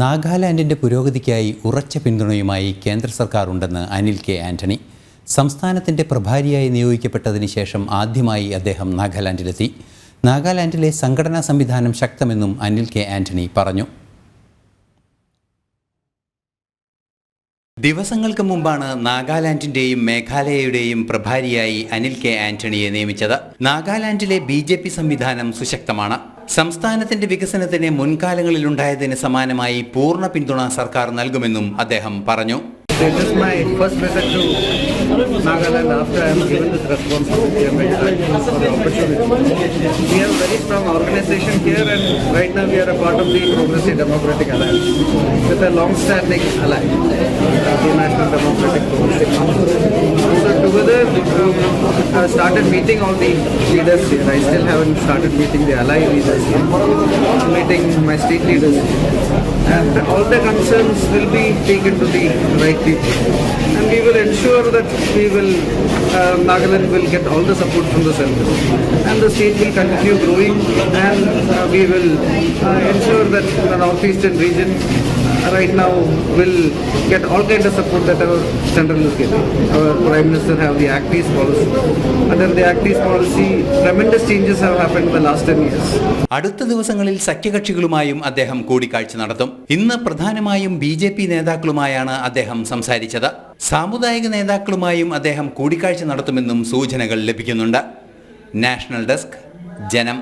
നാഗാലാൻഡിൻ്റെ പുരോഗതിക്കായി ഉറച്ച പിന്തുണയുമായി കേന്ദ്ര സർക്കാർ ഉണ്ടെന്ന് അനിൽ കെ ആൻ്റണി. സംസ്ഥാനത്തിൻ്റെ പ്രഭാരിയായി നിയോഗിക്കപ്പെട്ടതിന് ശേഷം ആദ്യമായി അദ്ദേഹം നാഗാലാൻഡിലെത്തി. നാഗാലാൻഡിലെ സംഘടനാ സംവിധാനം ശക്തമെന്നും അനിൽ കെ ആൻ്റണി പറഞ്ഞു. ദിവസങ്ങൾക്ക് മുമ്പാണ് നാഗാലാൻഡിൻ്റെയും മേഘാലയയുടെയും പ്രഭാരിയായി അനിൽ കെ ആൻ്റണിയെ നിയമിച്ചത്. നാഗാലാൻഡിലെ BJP സംവിധാനം സുശക്തമാണ്. സംസ്ഥാനത്തിന്റെ വികസനത്തിന് മുൻകാലങ്ങളിലുണ്ടായതിന് സമാനമായി പൂർണ്ണ പിന്തുണ സർക്കാർ നൽകുമെന്നും അദ്ദേഹം പറഞ്ഞു. This is my first visit to Nagaland after I am given this responsibility. I am very thankful for the opportunity. We have a very strong organization here, and right now we are a part of the Progressive Democratic Alliance with a long-standing ally, the National Democratic Progressive Council. So together we have started meeting all the leaders here. I still haven't started meeting the ally leaders here. I'm meeting my state leaders here. And all the concerns will be taken to the right people, and we will ensure that Nagaland will get all the support from the center, and the state will continue growing, and we will ensure that the northeastern region right now will get all kinds of support that our central is getting. Our Prime Minister have the Act East policy. Under the Act East policy, tremendous changes have happened in the last 10 years. അടുത്ത ദിവസങ്ങളിൽ സഖ്യകക്ഷികളുമായും അദ്ദേഹം കൂടിക്കാഴ്ച നടത്തും. ഇന്ന് പ്രധാനമായും BJP നേതാക്കളുമായാണ് അദ്ദേഹം സംസാരിച്ചത്. സാമുദായിക നേതാക്കളുമായും അദ്ദേഹം കൂടിക്കാഴ്ച നടത്തുമെന്നും സൂചനകൾ ലഭിക്കുന്നുണ്ട്. നാഷണൽ ഡെസ്ക്, ജനം.